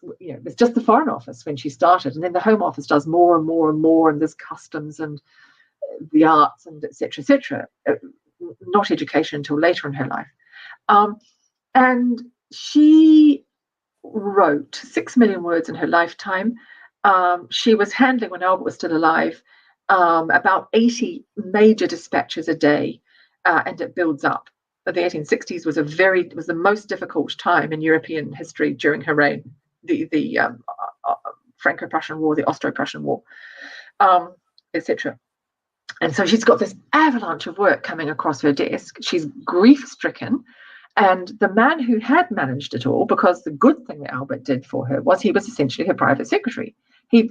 just the Foreign Office when she started, and then the Home Office does more and more and more, and there's customs and the arts and etc. Not education until later in her life. And she wrote 6 million words in her lifetime. She was handling, when Albert was still alive, about 80 major dispatches a day, and it builds up. But the 1860s was the most difficult time in European history during her reign. The Franco-Prussian War, the Austro-Prussian War, etc. And so she's got this avalanche of work coming across her desk. She's grief-stricken. And the man who had managed it all, because the good thing that Albert did for her was he was essentially her private secretary. He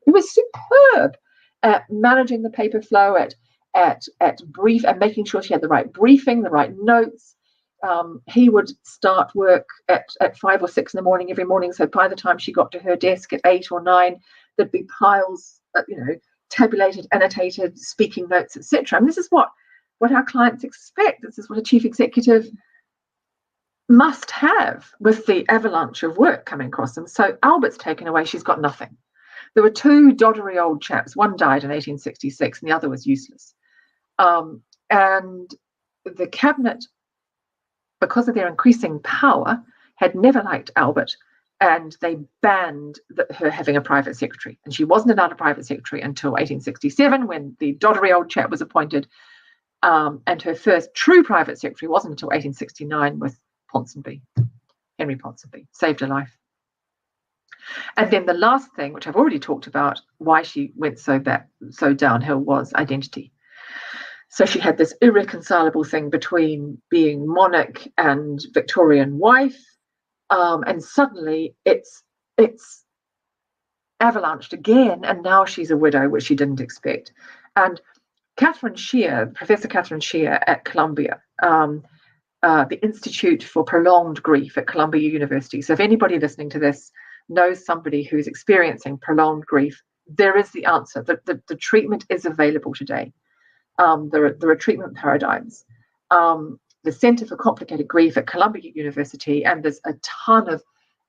was superb at managing the paper flow, at brief, and making sure she had the right briefing, the right notes. He would start work at 5 or 6 in the morning every morning. So by the time she got to her desk at 8 or 9, there'd be piles, tabulated, annotated, speaking notes, etc. And this is what our clients expect. This is what a chief executive must have with the avalanche of work coming across them. So Albert's taken away. She's got nothing. There were 2 doddery old chaps. One died in 1866 and the other was useless. And the cabinet, because of their increasing power, had never liked Albert, and they banned her having a private secretary. And she wasn't allowed a private secretary until 1867, when the doddery old chap was appointed. And her first true private secretary wasn't until 1869 with Ponsonby, Henry Ponsonby. Saved her life. And then the last thing, which I've already talked about, why she went so downhill, was identity. So she had this irreconcilable thing between being monarch and Victorian wife, and suddenly it's avalanched again, and now she's a widow, which she didn't expect. And Professor Catherine Shear at Columbia, the Institute for Prolonged Grief at Columbia University. So if anybody listening to this knows somebody who's experiencing prolonged grief, there is the answer. The treatment is available today. There are treatment paradigms. The Center for Complicated Grief at Columbia University, and there's a ton of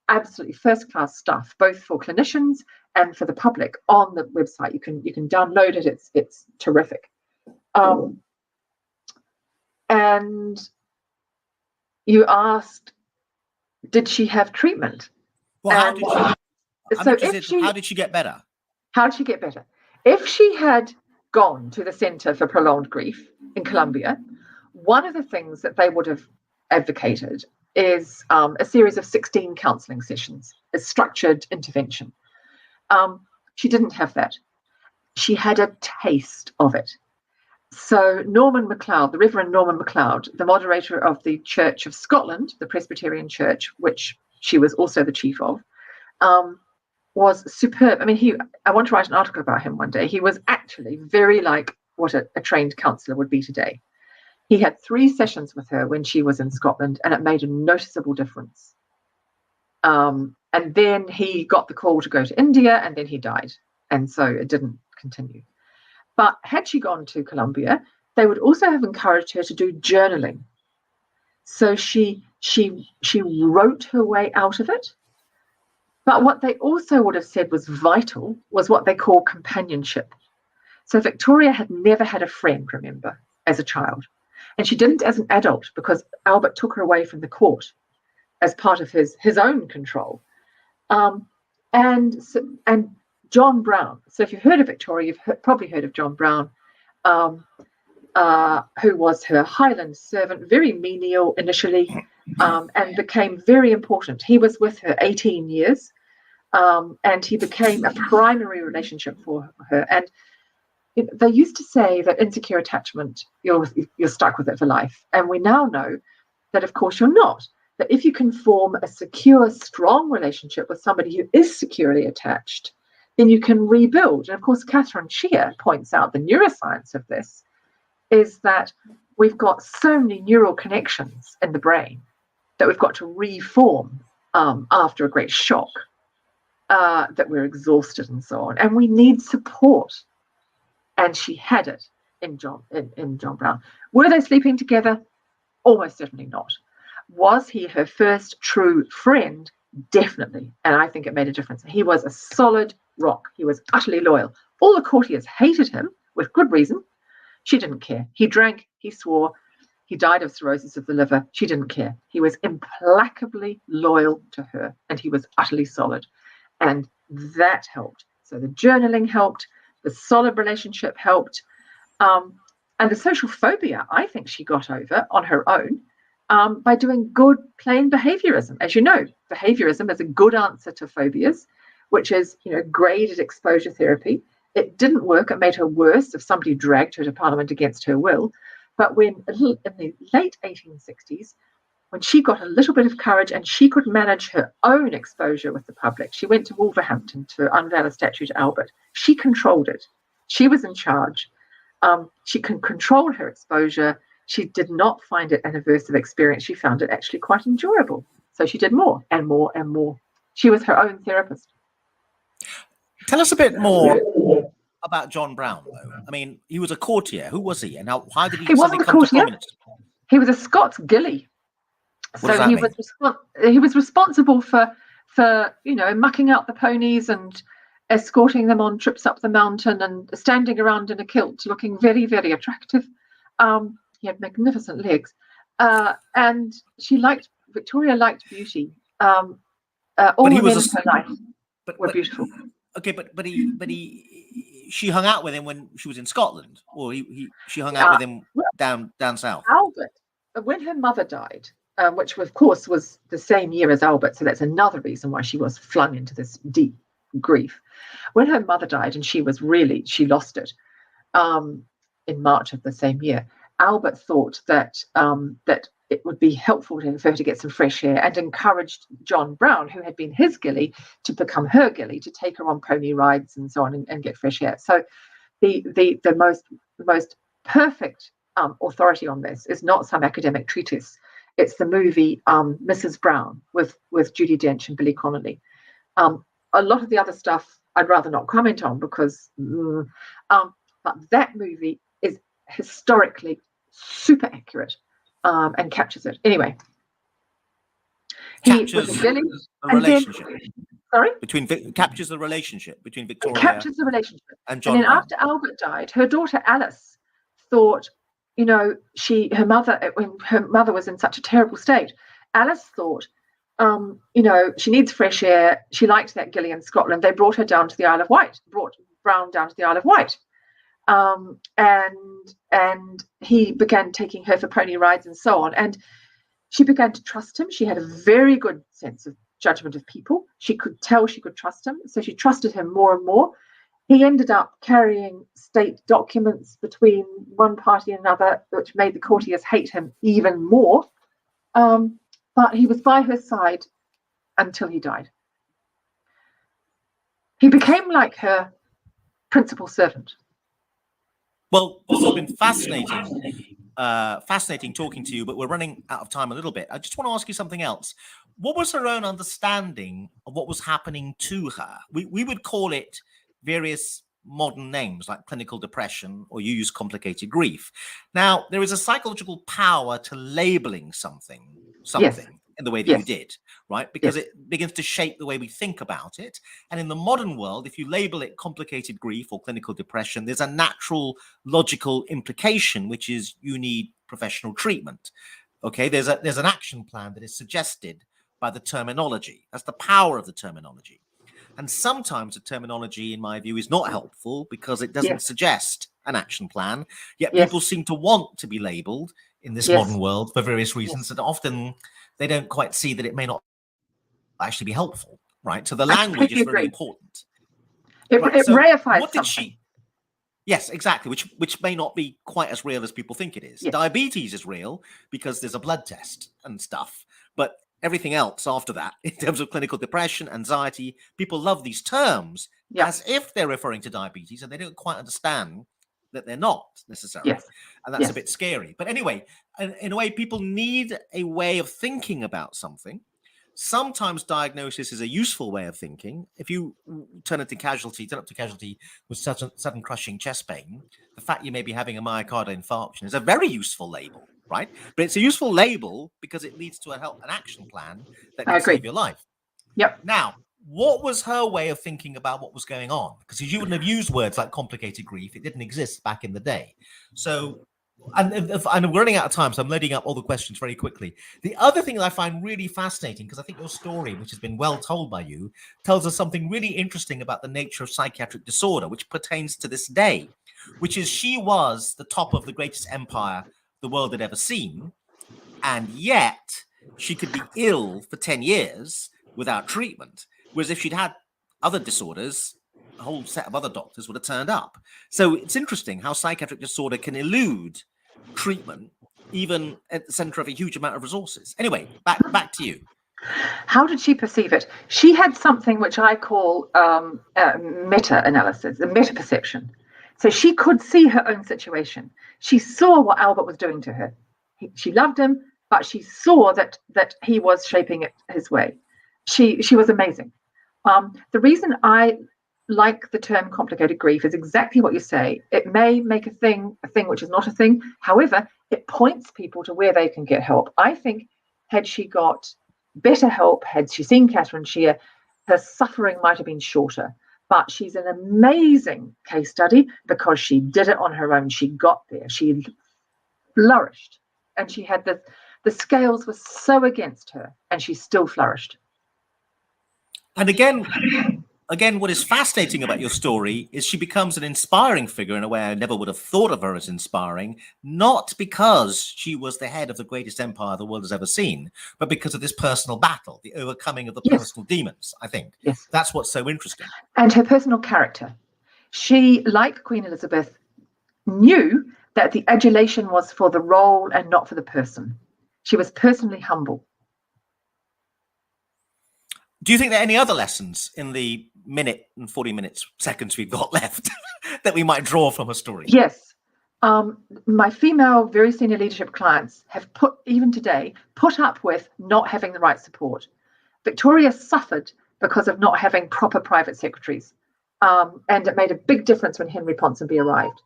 absolutely first-class stuff, both for clinicians and for the public, on the website. You can download it. It's terrific. And you asked, did she have treatment? Well, how did she get better? How did she get better? If she had gone to the Center for Prolonged Grief in Columbia, one of the things that they would have advocated is a series of 16 counselling sessions, a structured intervention. She didn't have that. She had a taste of it. So Norman MacLeod, the Reverend Norman MacLeod, the moderator of the Church of Scotland, the Presbyterian Church, which she was also the chief of, was superb. I mean, I want to write an article about him one day. He was actually very like what a trained counsellor would be today. He had 3 sessions with her when she was in Scotland, and it made a noticeable difference. And then he got the call to go to India, and then he died. And so it didn't continue. But had she gone to Columbia, they would also have encouraged her to do journaling. So she wrote her way out of it. But what they also would have said was vital was what they call companionship. So Victoria had never had a friend, remember, as a child. And she didn't as an adult, because Albert took her away from the court as part of his own control. And John Brown. So if you've heard of Victoria, you've probably heard of John Brown, who was her Highland servant, very menial initially, and became very important. He was with her 18 years, and he became a primary relationship for her. And they used to say that insecure attachment, you're stuck with it for life. And we now know that, of course, you're not. That if you can form a secure, strong relationship with somebody who is securely attached, then you can rebuild. And of course, Catherine Shear points out the neuroscience of this is that we've got so many neural connections in the brain that we've got to reform after a great shock, that we're exhausted and so on. And we need support. And she had it in John Brown. Were they sleeping together? Almost certainly not. Was he her first true friend? Definitely. And I think it made a difference. He was a solid rock. He was utterly loyal. All the courtiers hated him with good reason. She didn't care. He drank, he swore, he died of cirrhosis of the liver. She didn't care. He was implacably loyal to her, and he was utterly solid. And that helped. So the journaling helped, the solid relationship helped, and the social phobia, I think she got over on her own by doing good, plain behaviorism. As you know, behaviorism is a good answer to phobias, which is, graded exposure therapy. It didn't work. It made her worse if somebody dragged her to Parliament against her will. But in the late 1860s, when she got a little bit of courage and she could manage her own exposure with the public, she went to Wolverhampton to unveil a statue to Albert. She controlled it. She was in charge. She can control her exposure. She did not find it an aversive experience. She found it actually quite enjoyable. So she did more and more and more. She was her own therapist. Tell us a bit more about John Brown, though. I mean, he was a courtier. Who was he, and how did he suddenly come to prominence? He was a Scots gillie. So he was responsible for mucking out the ponies and escorting them on trips up the mountain and standing around in a kilt, looking very, very attractive. He had magnificent legs, and Victoria liked beauty. All the men in her life were beautiful. Okay, but she hung out with him when she was in Scotland, or she hung out with him down south. Albert, when her mother died, which of course was the same year as Albert, so that's another reason why she was flung into this deep grief. When her mother died, and she lost it in March of the same year, Albert thought that it would be helpful for her to get some fresh air, and encouraged John Brown, who had been his gillie, to become her gillie, to take her on pony rides and so on, and get fresh air. So the most perfect authority on this is not some academic treatise. It's the movie Mrs. Brown with Judi Dench and Billy Connolly. A lot of the other stuff I'd rather not comment on because, but that movie is historically super accurate and captures it. Anyway, captures the relationship. Captures the relationship between Victoria. Captures the relationship. And John And then Brown. After Albert died, her daughter Alice thought, her mother was in such a terrible state. Alice thought, she needs fresh air. She liked that gillie in Scotland. They brought her down to the Isle of Wight, brought Brown down to the Isle of Wight. And he began taking her for pony rides and so on. And she began to trust him. She had a very good sense of judgment of people. She could tell she could trust him. So she trusted him more and more. He ended up carrying state documents between one party and another, which made the courtiers hate him even more. But he was by her side until he died. He became like her principal servant. Well, this has been fascinating talking to you, but we're running out of time a little bit. I just want to ask you something else. What was her own understanding of what was happening to her? We would call it various modern names like clinical depression, or you use complicated grief. Now, there is a psychological power to labeling something in the way that you did, right? Because it begins to shape the way we think about it. And in the modern world, if you label it complicated grief or clinical depression, there's a natural logical implication, which is you need professional treatment. Okay, there's an action plan that is suggested by the terminology. That's the power of the terminology. And sometimes the terminology, in my view, is not helpful because it doesn't suggest an action plan. Yet people seem to want to be labeled in this modern world for various reasons, and often they don't quite see that it may not actually be helpful, right? So the language is very important. It reifies what did something. Yes, exactly, which may not be quite as real as people think it is. Diabetes is real because there's a blood test and stuff, but everything else after that, in terms of clinical depression, anxiety, people love these terms as if they're referring to diabetes, and they don't quite understand that they're not necessarily. And that's a bit scary. But anyway, in a way, people need a way of thinking about something. Sometimes diagnosis is a useful way of thinking. If you turn up to casualty with sudden crushing chest pain, the fact you may be having a myocardial infarction is a very useful label, right? But it's a useful label because it leads to an action plan that can save your life. Now, what was her way of thinking about what was going on? Because you wouldn't have used words like complicated grief. It didn't exist back in the day. So, and we're running out of time, so I'm loading up all the questions very quickly. The other thing that I find really fascinating, because I think your story, which has been well told by you, tells us something really interesting about the nature of psychiatric disorder, which pertains to this day, which is she was the top of the greatest empire the world had ever seen, and yet she could be ill for 10 years without treatment. Whereas if she'd had other disorders, a whole set of other doctors would have turned up. So it's interesting how psychiatric disorder can elude treatment, even at the center of a huge amount of resources. Anyway, back to you. How did she perceive it? She had something which I call meta-analysis, a meta-perception. So she could see her own situation. She saw what Albert was doing to her. She loved him, but she saw that he was shaping it his way. She was amazing. The reason I like the term complicated grief is exactly what you say. It may make a thing which is not a thing. However, it points people to where they can get help. I think had she got better help, had she seen Catherine Shear, her suffering might have been shorter. But she's an amazing case study because she did it on her own. She got there. She flourished. And she had the scales were so against her, and she still flourished. And again, what is fascinating about your story is she becomes an inspiring figure in a way I never would have thought of her as inspiring, not because she was the head of the greatest empire the world has ever seen, but because of this personal battle, the overcoming of the personal demons, I think. That's what's so interesting. And her personal character. She, like Queen Elizabeth, knew that the adulation was for the role and not for the person. She was personally humble. Do you think there are any other lessons in the minute and 40 seconds we've got left that we might draw from her story? Yes. My female, very senior leadership clients have even today, put up with not having the right support. Victoria suffered because of not having proper private secretaries. And it made a big difference when Henry Ponsonby arrived.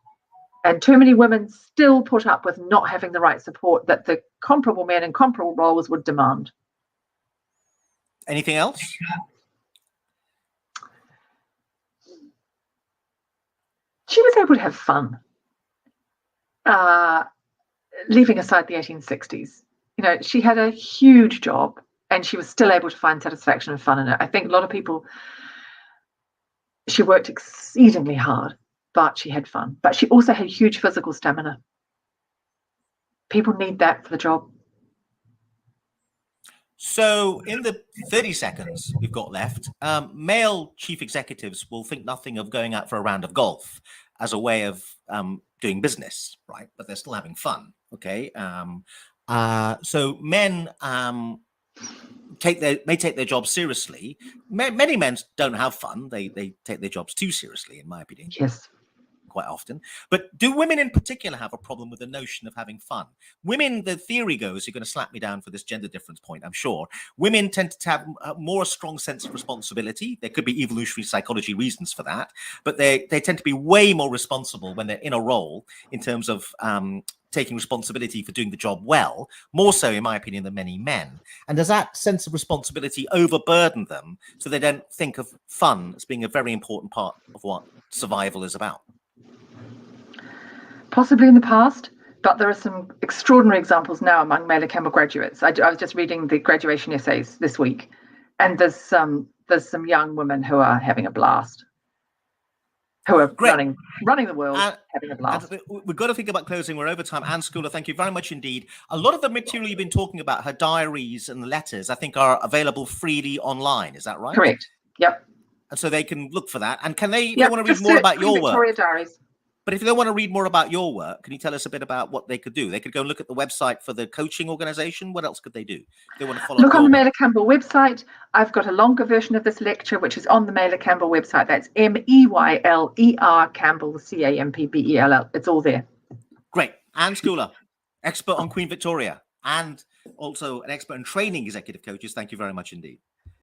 And too many women still put up with not having the right support that the comparable men in comparable roles would demand. Anything else? She was able to have fun, leaving aside the 1860s. You know, she had a huge job and she was still able to find satisfaction and fun in it. I think a lot of people, she worked exceedingly hard, but she had fun. But she also had huge physical stamina. People need that for the job. So in the 30 seconds we've got left, male chief executives will think nothing of going out for a round of golf as a way of doing business, right? But they're still having fun, okay? So men may take their jobs seriously. Many men don't have fun. They take their jobs too seriously, in my opinion. Yes. quite often. But do women in particular have a problem with the notion of having fun? Women, the theory goes, you're going to slap me down for this gender difference point, I'm sure. Women tend to have a more strong sense of responsibility. There could be evolutionary psychology reasons for that, but they tend to be way more responsible when they're in a role in terms of taking responsibility for doing the job well, more so, in my opinion, than many men. And does that sense of responsibility overburden them so they don't think of fun as being a very important part of what survival is about? Possibly in the past, but there are some extraordinary examples now among Mailer Campbell graduates. I was just reading the graduation essays this week, and there's some young women who are having a blast, who are running the world, having a blast. We've got to think about closing. We're over time. Anne Scoular, thank you very much indeed. A lot of the material you've been talking about, her diaries and letters, I think are available freely online. Is that right? Correct. Yep. And so they can look for that. And can they, if they want to read more about your Victoria work? Diaries. But if they want to read more about your work, can you tell us a bit about what they could do? They could go and look at the website for the coaching organization. What else could they do if they want to follow? Look on the Mailer Campbell website. I've got a longer version of this lecture, which is on the Mailer Campbell website. That's Meyler Campbell, Campbell. It's all there. Great. Anne Scoular, expert on Queen Victoria and also an expert in training executive coaches. Thank you very much indeed.